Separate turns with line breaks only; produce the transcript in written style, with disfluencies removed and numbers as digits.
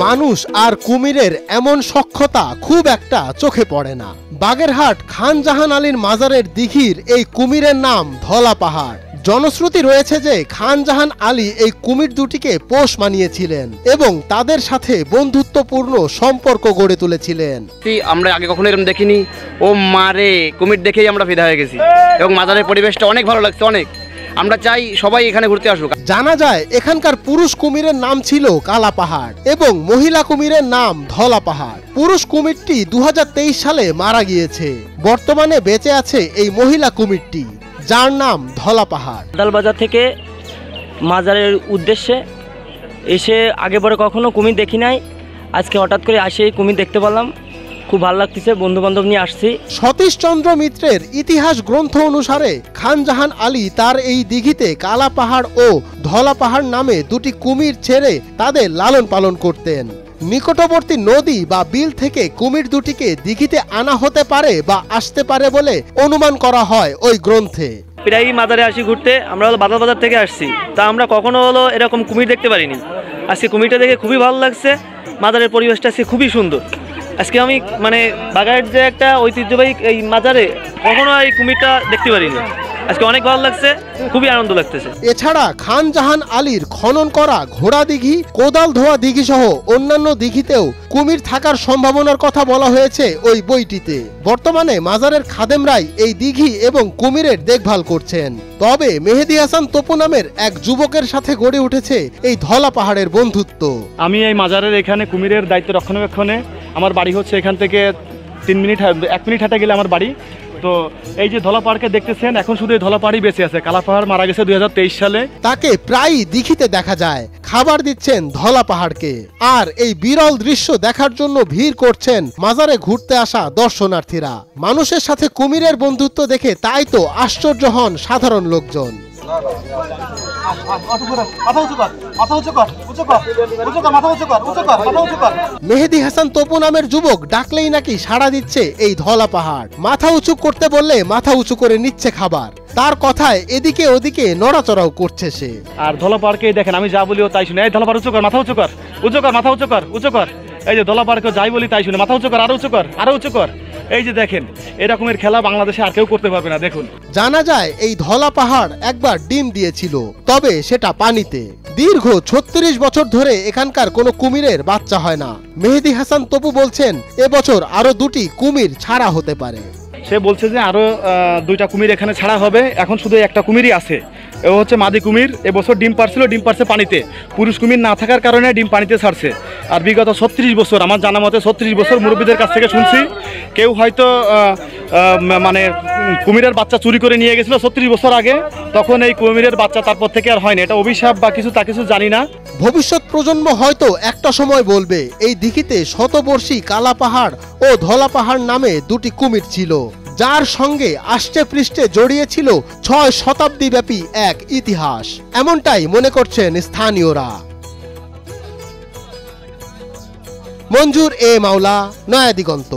মানুষ আর কুমিরের এমন সখ্যতা খুব একটা চোখে পড়ে না। বাগেরহাট খান জাহান আলীর মাজারের দিঘির এই কুমিরের নাম ধলা পাহাড়। জনশ্রুতি রয়েছে যে খান জাহান আলী এই কুমির দুটিকে পোষ মানিয়েছিলেন এবং তাদের সাথে বন্ধুত্বপূর্ণ সম্পর্ক গড়ে তুলেছিলেন।
আমরা আগে কখনো এরকম দেখিনি, ও মারে কুমির দেখেই আমরা ফিদা হয়ে গেছি এবং মাজারের পরিবেশটা অনেক ভালো লাগছে। অনেক আমরা চাই সবাই এখানে ঘুরতে আসুক।
জানা যায় এখানকার পুরুষ কুমিরের নাম ছিল কালা পাহাড় এবং মহিলা কুমিরের নাম ধলা পাহাড়। পুরুষ কুমিরটি 2023 সালে মারা গিয়েছে। বর্তমানে বেঁচে আছে এই মহিলা কুমিরটি, যার নাম ধলা পাহাড়।
আদালবাজার থেকে মাজারের উদ্দেশ্যে এসে আগে পরে কখনো কুমির দেখি নাই, আজকে হঠাৎ করে আসে কুমির দেখতে পেলাম, খুব ভালো লাগতেছে। বন্ধু বান্ধব নিয়ে আসছি।
সতীশচন্দ্র মিত্রের ইতিহাস গ্রন্থ অনুসারে খান জাহান আলী তার এই দিঘিতে কালা পাহাড় ও ধলা পাহাড় নামে দুটি কুমির ছেড়ে তাদের লালন পালন করতেন। নিকটবর্তী নদী বা বিল থেকে কুমির দুটিকে দিঘিতে আনা হতে পারে বা আসতে পারে বলে অনুমান করা হয় ওই গ্রন্থে।
প্রায়ই মাজারে আসি ঘুরতে, আমরা হলো বাজার থেকে আসছি, তা আমরা কখনো হলো এরকম কুমির দেখতে পারিনি। আজকে কুমিরটা দেখে খুবই ভালো লাগছে। মাজারের পরিবেশটা আজকে খুবই সুন্দর। আজকে আমি বাগেরহাট যে একটা ঐতিহ্যবাহী এই মাজারে কখনো এই কুমিরটা দেখতে পারিনি, আজকে অনেক ভালো লাগছে, খুবই আনন্দ লাগতেছে।
এছাড়া খান জাহান আলীর খনন করা ঘোড়া দিঘি, কোদাল ধোয়া দিঘি সহ অন্যান্য দিঘিতেও কুমির থাকার সম্ভাবনার কথা বলা হয়েছে ওই বইটিতে। বর্তমানে মাজারের খাদেমরাই এই দিঘি এবং কুমিরের দেখভাল করছেন। তবে মেহেদি হাসান তপু নামের এক যুবকের সাথে গড়ে উঠেছে এই ধলা পাহাড়ের বন্ধুত্ব।
আমি এই মাজারের এখানে কুমিরের দায়িত্ব রক্ষণাবেক্ষণে, আমার বাড়ি হচ্ছে এখান থেকে 1 মিনিট হাঁটা গেলে আমার বাড়ি। তো এই যে ধলা পাহাড়কে দেখতেছেন, এখন শুধু এই ধলা পাহাড়ই বেঁচে আছে। কালা পাহাড় মারা গেছে 2023 সালে।
তাকে প্রায়ই দিঘিতে দেখা যায়, খাবার দিচ্ছেন ধলা পাহাড়কে। আর এই বিরল দৃশ্য দেখার জন্য ভিড় করছেন মাজারে ঘুরতে আসা দর্শনার্থীরা। মানুষের সাথে কুমিরের বন্ধুত্ব দেখে তাই তো আশ্চর্য হন সাধারণ লোকজন। মেহেদি হাসান তপু নামের যুবক ডাকলেই নাকি সাড়া দিচ্ছে এই ধলা পাহাড়। মাথা উঁচু করতে বললে মাথা উঁচু করে নিচ্ছে খাবার। তার কথায় এদিকে ওদিকে নড়াচড়াও করছে সে।
আর ধলা পাহাড়কে দেখেন, আমি যা বলিও তাই শুনে। এই ধলা পাহাড় উঁচু কর, মাথা উঁচু কর, উঁচু কর, মাথা উঁচু কর, উঁচু কর। এই যে ধলা পাহাড়কে যাই বলি তাই শুনে, মাথা উঁচু কর, আরো উঁচু কর, আরো উঁচু কর। এই যে দেখেন, এরকমের খেলা বাংলাদেশে আর কেউ করতে পারবে না। দেখুন,
জানা যায় এই ধলা পাহাড় একবার ডিম দিয়েছিল, তবে সেটা পানিতে। দীর্ঘ 36 বছর ধরে এখানকার কোনো কুমিরের বাচ্চা হয় না। মেহেদি হাসান তপু বলছেন এবছর আরো 2টি কুমির ছাড়া হতে পারে।
সে বলছে যে আরো 2টা কুমির এখানে ছাড়া হবে। এখন শুধু একটা কুমিরই আছে, ও হচ্ছে মাদি কুমির। এবছর ডিম পারছিল, ডিম পারছে পানিতে। পুরুষ কুমির না থাকার কারণে ডিম পানিতে ছাড়ছে। আর বিগত 36 বছর, আমার জানা মতে 36 বছর মুরব্বীদের কাছ থেকে শুনছি, কেউ হয়তো কুমিরের বাচ্চা চুরি করে নিয়ে গেছিল 36 বছর আগে। তখন এই কুমিরের বাচ্চা তারপর থেকে আর হয়নি। এটা অভিশাপ বা কিছু তা কিছু জানি না।
ভবিষ্যৎ প্রজন্ম হয়তো একটা সময় বলবে এই দিঘিতে শতবর্ষী কালা পাহাড় ও ধলা পাহাড় নামে 2টি কুমির ছিল, যার সঙ্গে আষ্টে পৃষ্ঠে জড়িয়েছিল 6 শতাব্দী ব্যাপী এক ইতিহাস। এমনটাই মনে করছেন স্থানীয়রা। মঞ্জুর এ মাওলা, নয়া দিগন্ত।